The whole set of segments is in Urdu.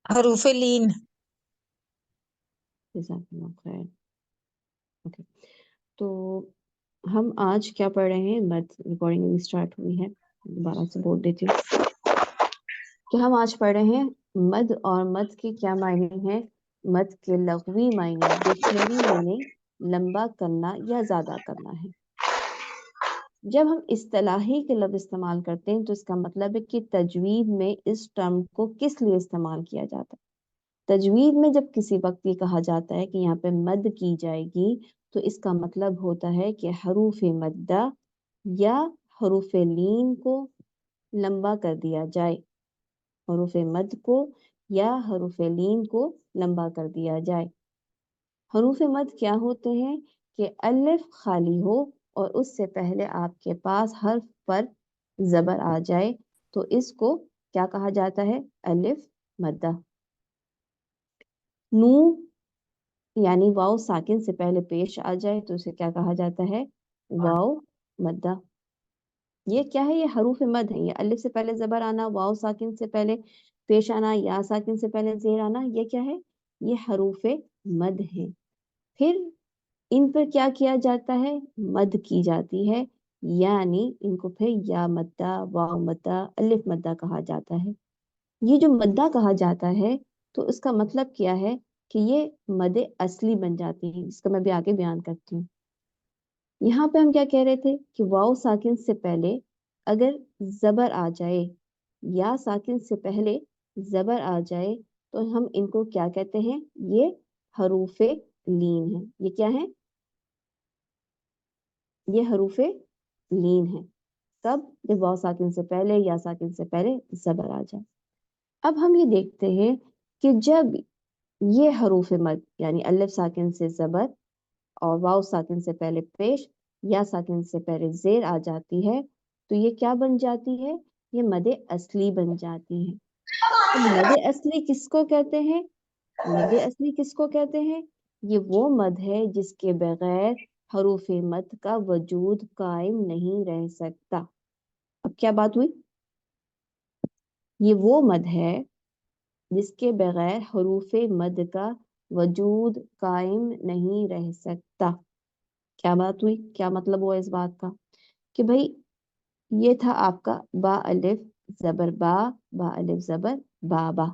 حروف لین. جزاک اللہ خیر. اوکے، تو ہم آج کیا پڑھ رہے ہیں؟ مد ریکارڈنگ بھی اسٹارٹ ہوئی ہے، دوبارہ سے بول دیتی ہوں کہ ہم آج پڑھ رہے ہیں مد، اور مد کے کیا معنی ہیں. مد کے لغوی معنی، ڈکشنری میننگ لمبا کرنا یا زیادہ کرنا ہے. جب ہم اصطلاحی کے لفظ استعمال کرتے ہیں تو اس کا مطلب ہے کہ تجوید میں اس ٹرم کو کس لیے استعمال کیا جاتا ہے. تجوید میں جب کسی وقت یہ کہا جاتا ہے کہ یہاں پہ مد کی جائے گی تو اس کا مطلب ہوتا ہے کہ حروف مدہ یا حروف لین کو لمبا کر دیا جائے. حروف مد کو یا حروف لین کو لمبا کر دیا جائے. حروف مد کیا ہوتے ہیں کہ الف خالی ہو اور اس سے پہلے آپ کے پاس حرف پر زبر آ جائے تو اس کو کیا کہا جاتا ہے؟ الف مدہ. نو یعنی واو ساکن سے پہلے پیش آ جائے تو اسے کیا کہا جاتا ہے؟ واو مدہ. یہ کیا ہے؟ یہ حروف مد ہے. یہ الف سے پہلے زبر آنا، واو ساکن سے پہلے پیش آنا، یا ساکن سے پہلے زیر آنا، یہ کیا ہے؟ یہ حروف مد ہیں. پھر ان پر کیا کیا جاتا ہے؟ مد کی جاتی ہے، یعنی ان کو پھر یا مدہ، واو مدہ، الف مدہ کہا جاتا ہے. یہ جو مدہ کہا جاتا ہے تو اس کا مطلب کیا ہے کہ یہ مد اصلی بن جاتی ہے، اس کا میں بھی آگے بیان کرتی ہوں. یہاں پہ ہم کیا کہہ رہے تھے کہ واو ساکن سے پہلے اگر زبر آ جائے یا ساکن سے پہلے زبر آ جائے تو ہم ان کو کیا کہتے ہیں؟ یہ حروف لین ہیں. یہ کیا ہے؟ یہ حروف لین ہیں. کب؟ جب واو ساکن سے پہلے یا ساکن سے پہلے زبر آ جائے. اب ہم یہ دیکھتے ہیں کہ جب یہ حروف مد یعنی الف ساکن سے زبر اور واو ساکن سے پہلے پیش یا ساکن سے پہلے زیر آ جاتی ہے تو یہ کیا بن جاتی ہے؟ یہ مد اصلی بن جاتی ہے. اب مد اصلی کس کو کہتے ہیں؟ مد اصلی کس کو کہتے ہیں؟ یہ وہ مد ہے جس کے بغیر حروف مد کا وجود قائم نہیں رہ سکتا. اب کیا بات ہوئی؟ یہ وہ مد ہے جس کے بغیر حروف مد کا وجود قائم نہیں رہ سکتا. کیا بات ہوئی؟ کیا مطلب ہوا اس بات کا؟ کہ بھئی یہ تھا آپ کا با الف زبر با، با الف زبر بابا.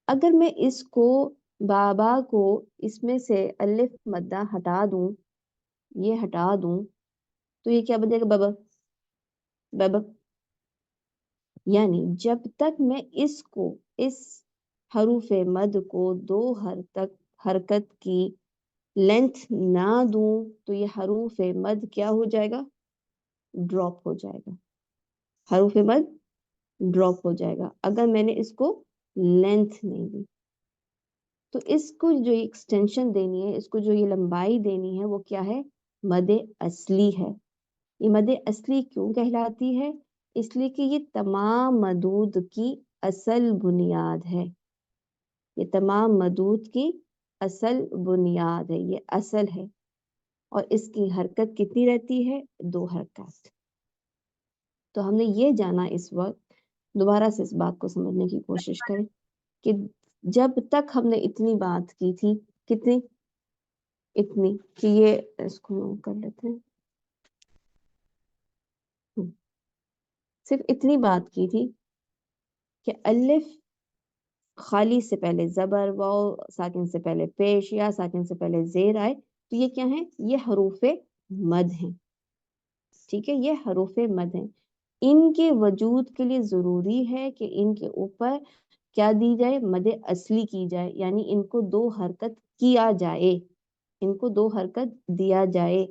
اگر میں اس کو بابا کو اس میں سے الف مدہ ہٹا دوں، یہ ہٹا دوں تو یہ کیا بن جائے گا؟ بابا بابا. یعنی جب تک میں اس حروف مد کو دو حرکت کی لینتھ نہ دوں تو یہ حروف مد کیا ہو جائے گا؟ ڈراپ ہو جائے گا. حروف مد ڈراپ ہو جائے گا اگر میں نے اس کو لینتھ نہیں دی. تو اس کو جو ایکسٹینشن دینی ہے، اس کو جو یہ لمبائی دینی ہے وہ کیا ہے؟ مد اصلی ہے. یہ مد اصلی کیوں کہلاتی ہے؟ اس لیے کہ یہ تمام مدود کی اصل بنیاد ہے. یہ تمام مدود کی اصل بنیاد ہے، یہ اصل ہے. اور اس کی حرکت کتنی رہتی ہے؟ دو حرکات. تو ہم نے یہ جانا اس وقت. دوبارہ سے اس بات کو سمجھنے کی کوشش کریں کہ جب تک ہم نے اتنی بات کی تھی، کتنی؟ اتنی کہ یہ اس کو کر لیتے ہیں، صرف اتنی بات کی تھی کہ الف خالی سے پہلے زبر، واو ساکن سے پہلے پیش یا ساکن سے پہلے زیر آئے تو یہ کیا ہیں؟ یہ حروف مد ہیں. ٹھیک ہے، یہ حروف مد ہیں. ان کے وجود کے لیے ضروری ہے کہ ان کے اوپر کیا دی جائے؟ مد اصلی کی جائے، یعنی ان کو دو حرکت کیا جائے، ان کو دو حرکت دیا جائے.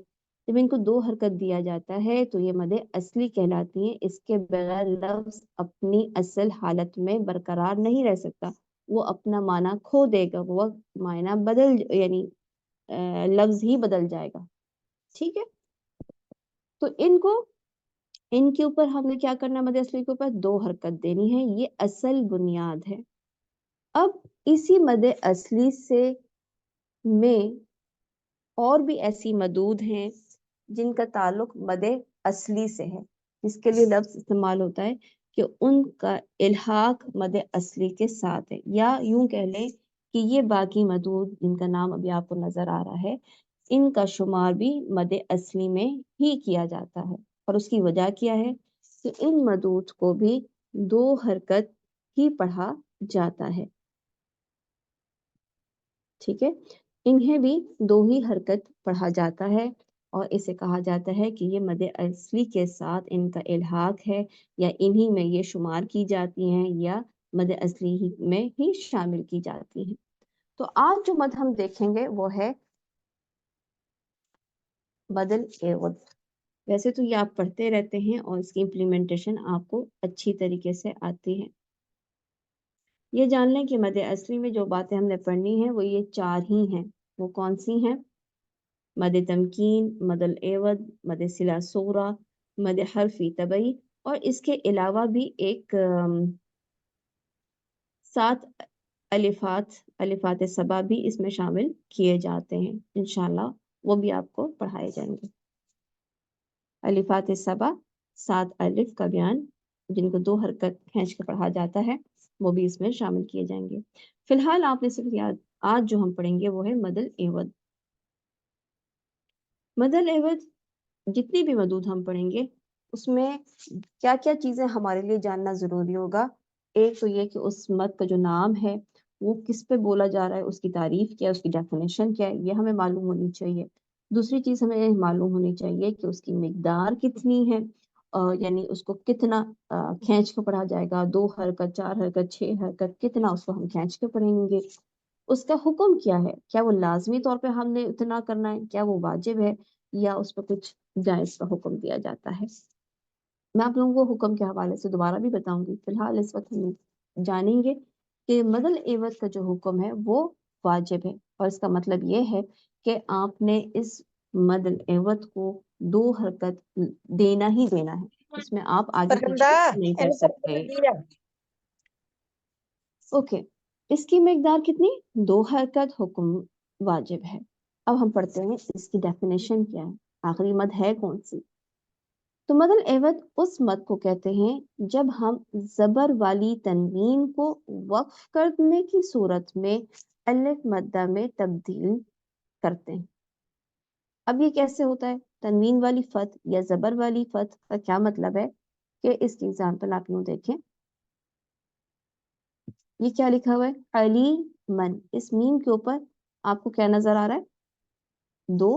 جب ان کو دو حرکت دیا جاتا ہے تو یہ مد اصلی کہلاتی ہیں. اس کے بغیر لفظ اپنی اصل حالت میں برقرار نہیں رہ سکتا، وہ اپنا معنی کھو دے گا، وہ معنی یعنی لفظ ہی بدل جائے گا. ٹھیک ہے، تو ان کے اوپر ہم نے کیا کرنا؟ مد اصلی کے اوپر دو حرکت دینی ہے، یہ اصل بنیاد ہے. اب اسی مد اصلی سے میں اور بھی ایسی مدود ہیں جن کا تعلق مد اصلی سے ہے، جس کے لیے لفظ استعمال ہوتا ہے کہ ان کا الحاق مد اصلی کے ساتھ ہے، یا یوں کہہ لیں کہ یہ باقی مدود جن کا نام ابھی آپ کو نظر آ رہا ہے ان کا شمار بھی مد اصلی میں ہی کیا جاتا ہے، اور اس کی وجہ کیا ہے کہ ان مدود کو بھی 2 حرکت ہی پڑھا جاتا ہے، ٹھیک ہے، انہیں بھی 2 ہی حرکت پڑھا جاتا ہے، اور اسے کہا جاتا ہے کہ یہ مد اصلی کے ساتھ ان کا الحاق ہے، یا انہی میں یہ شمار کی جاتی ہیں، یا مد اصلی میں ہی شامل کی جاتی ہیں۔ تو آج جو مد ہم دیکھیں گے وہ ہے مد العوض۔ ویسے تو یہ آپ پڑھتے رہتے ہیں اور اس کی امپلیمنٹیشن آپ کو اچھی طریقے سے آتی ہے۔ یہ جان لیں کہ مد اصلی میں جو باتیں ہم نے پڑھنی ہیں وہ یہ 4 ہی ہیں۔ وہ کون سی ہیں؟ مد تمکین، مد العوض، مد صلہ صغریٰ، مد حرفی طبعی، اور اس کے علاوہ بھی ایک 7 الفات سبع بھی اس میں شامل کیے جاتے ہیں، انشاءاللہ وہ بھی آپ کو پڑھائے جائیں گے۔ الفات سبع 7 الف کا بیان جن کو 2 حرکت کھینچ کے پڑھا جاتا ہے وہ بھی اس میں شامل کیے جائیں گے۔ فی الحال آپ نے صرف یاد آج جو ہم پڑھیں گے وہ ہے مد العوض۔ مد العوض جتنی بھی مدود ہم پڑھیں گے اس میں کیا کیا چیزیں ہمارے لیے جاننا ضروری ہوگا۔ ایک تو یہ کہ اس مد کا جو نام ہے وہ کس پہ بولا جا رہا ہے، اس کی تعریف کیا ہے، اس کی ڈیفینیشن کیا ہے، یہ ہمیں معلوم ہونی چاہیے۔ دوسری چیز ہمیں معلوم ہونی چاہیے کہ اس کی مقدار کتنی ہے، یعنی اس کو کتنا کھینچ کے پڑھا جائے گا، 2 حرکت، 4 حرکت، 6 حرکت، کتنا اس کو ہم کھینچ کے پڑھیں گے۔ اس کا حکم کیا ہے، کیا وہ لازمی طور پہ ہم نے اتنا کرنا ہے، کیا وہ واجب ہے، یا اس پہ کچھ جائز کا حکم دیا جاتا ہے۔ میں آپ لوگوں کو حکم کے حوالے سے دوبارہ بھی بتاؤں گی، فی الحال اس وقت ہم جانیں گے کہ مد العوض کا جو حکم ہے وہ واجب ہے، اور اس کا مطلب یہ ہے کہ آپ نے اس مد العوض کو 2 حرکت دینا ہی دینا ہے، اس میں آپ آگے پیچھے نہیں کر سکتے۔ اوکے، اس کی مقدار کتنی؟ 2 حرکت، حکم واجب ہے۔ اب ہم پڑھتے ہیں اس کی ڈیفینیشن کیا ہے، آخری مد ہے کون سی۔ تو مد العوض اس مد کو کہتے ہیں جب ہم زبر والی تنوین کو وقف کرنے کی صورت میں الف مدہ میں تبدیل کرتے ہیں۔ اب یہ کیسے ہوتا ہے؟ تنوین والی فتح یا زبر والی فتح کا کیا مطلب ہے کہ اس کی ایگزامپل آپ یوں دیکھیں، یہ کیا لکھا ہوا ہے؟ علی من، اس میم کے اوپر آپ کو کیا نظر آ رہا ہے؟ 2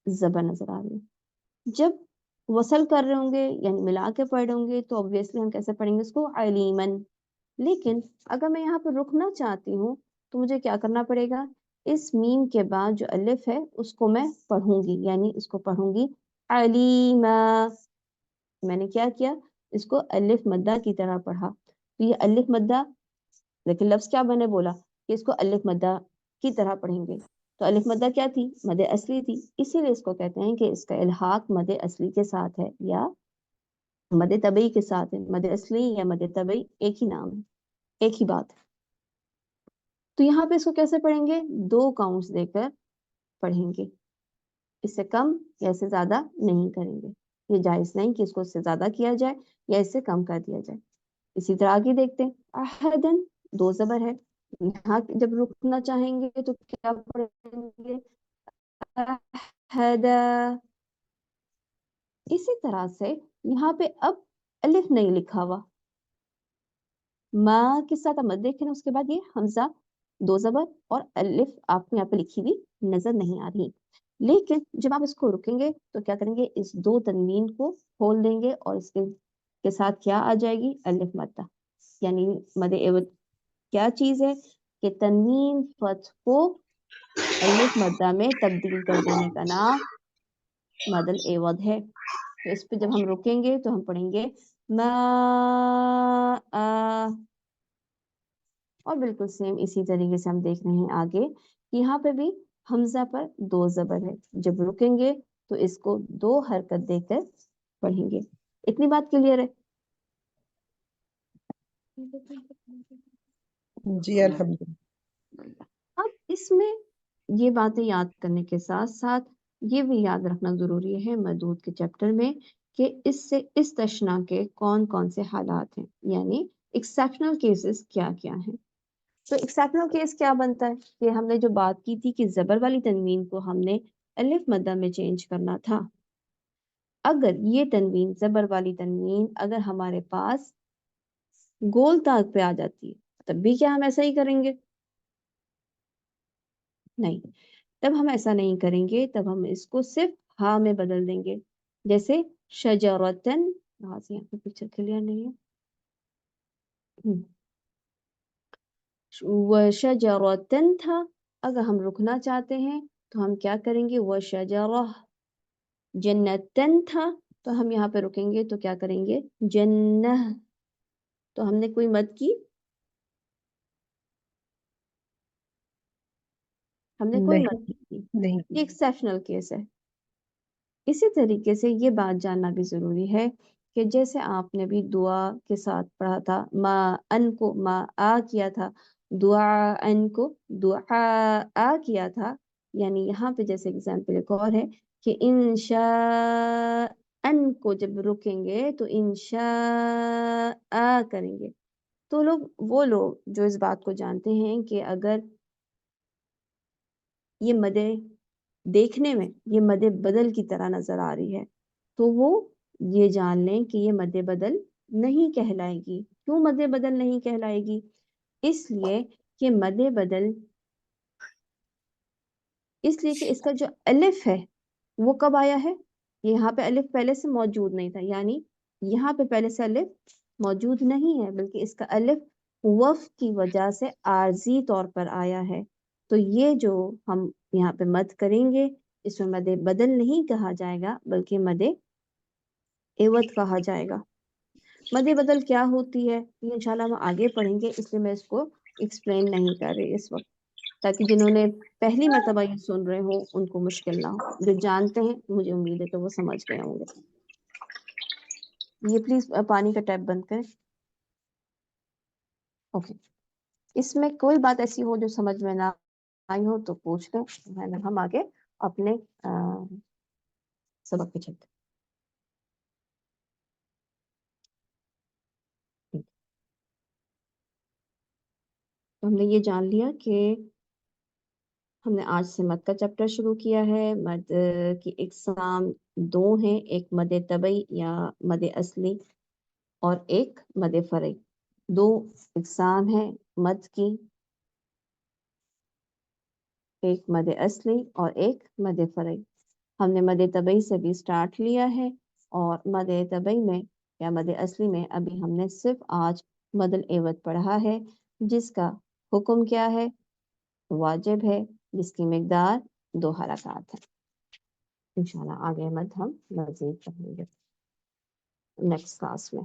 زبر نظر آ رہی ہے۔ جب وصل کر رہے ہوں گے یعنی ملا کے پڑھ رہے ہوں گے تو obviously ہم کیسے پڑھیں گے اس کو؟ علیمن۔ لیکن اگر میں یہاں پہ رکنا چاہتی ہوں تو مجھے کیا کرنا پڑے گا؟ اس میم کے بعد جو الف ہے اس کو میں پڑھوں گی، یعنی اس کو پڑھوں گی علیمہ۔ میں نے کیا کیا؟ اس کو الف مدہ کی طرح پڑھا، تو یہ الف مدہ، لیکن لفظ کیا میں نے بولا کہ اس کو الف مدہ کی طرح پڑھیں گے، تو الف مدہ کیا تھی؟ مد اصلی تھی، اسی لیے اس کو کہتے ہیں کہ اس کا الحاق مد اصلی کے ساتھ ہے یا مد طبعی کے ساتھ ہے۔ مد اصلی یا مد طبعی ایک ہی نام ہے، ایک ہی بات ہے۔ تو یہاں پہ اس کو کیسے پڑھیں گے؟ 2 کاؤنٹس دے کر پڑھیں گے، اس سے کم یا اس سے زیادہ نہیں کریں گے۔ یہ جائز نہیں کہ اس کو اس سے زیادہ کیا جائے یا اس سے کم کر دیا جائے۔ اسی طرح آگے دیکھتے ہیں، احدن 2 زبر ہے، یہاں جب رکنا چاہیں گے تو کیا پڑھیں گے؟ احدا۔ اسی طرح سے یہاں پہ اب الف نہیں لکھا ہوا، ماں کے ساتھ مت دیکھیں، اس کے بعد یہ حمزہ 2 زبر اور الف آپ کو یہاں پہ لکھی ہوئی نظر نہیں آ رہی، لیکن جب آپ اس کو رکیں گے تو کیا کریں گے؟ اس 2 تنوین کو کھول دیں گے اور اس کے ساتھ کیا آ جائے گی؟ الف مدہ۔ یعنی مد عوض کیا چیز ہے کہ تنوین فتح کو الف مدہ میں تبدیل کر دینے کا نام مد العوض ہے۔ تو اس پہ جب ہم رکیں گے تو ہم پڑھیں گے ما، اور بالکل سیم اسی طریقے سے ہم دیکھ رہے ہیں آگے، یہاں پہ بھی حمزہ پر 2 زبر ہے، جب رکیں گے تو اس کو 2 حرکت دے کر پڑھیں گے۔ اتنی بات کلیئر ہے؟ جی الحمدللہ۔ اب اس میں یہ باتیں یاد کرنے کے ساتھ ساتھ یہ بھی یاد رکھنا ضروری ہے مدود کے چیپٹر میں کہ اس سے استثنا کے کون کون سے حالات ہیں، یعنی ایکسیپشنل کیسز کیا کیا ہیں۔ تو ایکسیپشنل کیس کیا بنتا ہے کہ ہم نے جو بات کی تھی کہ زبر والی تنوین کو ہم نے الف مدہ میں چینج کرنا تھا۔ اگر یہ تنوین زبر والی تنوین اگر ہمارے پاس گول تاگ پہ آ جاتی ہے تب بھی کیا ہم ایسا ہی کریں گے؟ نہیں، تب ہم ایسا نہیں کریں گے، تب ہم اس کو صرف ہا میں بدل دیں گے، جیسے شجرتن، یہاں پہ پکچر کلیئر نہیں ہے، وشجرتن تھا، اگر ہم رکنا چاہتے ہیں تو ہم کیا کریں گے، وشجرہ، جنتن تھا تو ہم یہاں پہ رکیں گے تو کیا کریں گے، جنہ، تو ہم نے کوئی مد کی، ہم نے کوئی مد نہیں کی، نہیں یہ ایکسیپشنل کیس ہے۔ اسی طریقے سے یہ بات جاننا بھی ضروری ہے کہ جیسے آپ نے بھی دعا کے ساتھ پڑھا تھا، ما ان کو ما آ کیا تھا، دعا ان کو دعا آ کیا تھا، یعنی یہاں پہ جیسے اگزامپل ایک اور ہے کہ انشاء ان کو جب رکیں گے تو انشاء کریں گے، تو وہ لوگ جو اس بات کو جانتے ہیں کہ اگر یہ مدے دیکھنے میں یہ مد بدل کی طرح نظر آ رہی ہے تو وہ یہ جان لیں کہ یہ مد بدل نہیں کہلائے گی۔ کیوں مد بدل نہیں کہلائے گی؟ اس لیے کہ مد بدل، اس لیے کہ اس کا جو الف ہے وہ کب آیا ہے، یہاں پہ الف پہلے سے موجود نہیں تھا، یعنی یہاں پہ پہلے سے الف موجود نہیں ہے، بلکہ اس کا الف وقف کی وجہ سے عارضی طور پر آیا ہے۔ تو یہ جو ہم یہاں پہ مد کریں گے اس میں مد بدل نہیں کہا جائے گا بلکہ مد عوض کہا جائے گا۔ مد بدل کیا ہوتی ہے یہ انشاءاللہ ہم آگے پڑھیں گے، اس لیے میں اس کو ایکسپلین نہیں کر رہی اس وقت، تاکہ جنہوں نے پہلی مرتبہ یہ سن رہے ہوں ان کو مشکل نہ ہو، جو جانتے ہیں مجھے امید ہے کہ وہ سمجھ گئے ہوں گے۔ یہ پلیز پانی کا ٹیپ بند کریں۔ اوکے، اس میں کوئی بات ایسی ہو جو سمجھ میں نہ آئی ہو تو پوچھ لیں، ہم آگے اپنے سبق پہ چلتے ہیں۔ تو ہم نے یہ جان لیا کہ ہم نے آج سے مد کا چیپٹر شروع کیا ہے۔ مد کی اقسام دو ہیں، ایک مد طبعی یا مد اصلی اور ایک مد فرعی۔ دو اقسام ہیں مد کی، ایک مد اصلی اور ایک مد فرعی۔ ہم نے مد طبعی سے بھی سٹارٹ لیا ہے، اور مد طبعی میں یا مد اصلی میں ابھی ہم نے صرف آج مد العوض پڑھا ہے، جس کا حکم کیا ہے، واجب ہے، جس کی مقدار 2 حرکات ہے۔ انشاءاللہ آگے مد ہم مزید پڑھیں گے نیکسٹ کلاس میں۔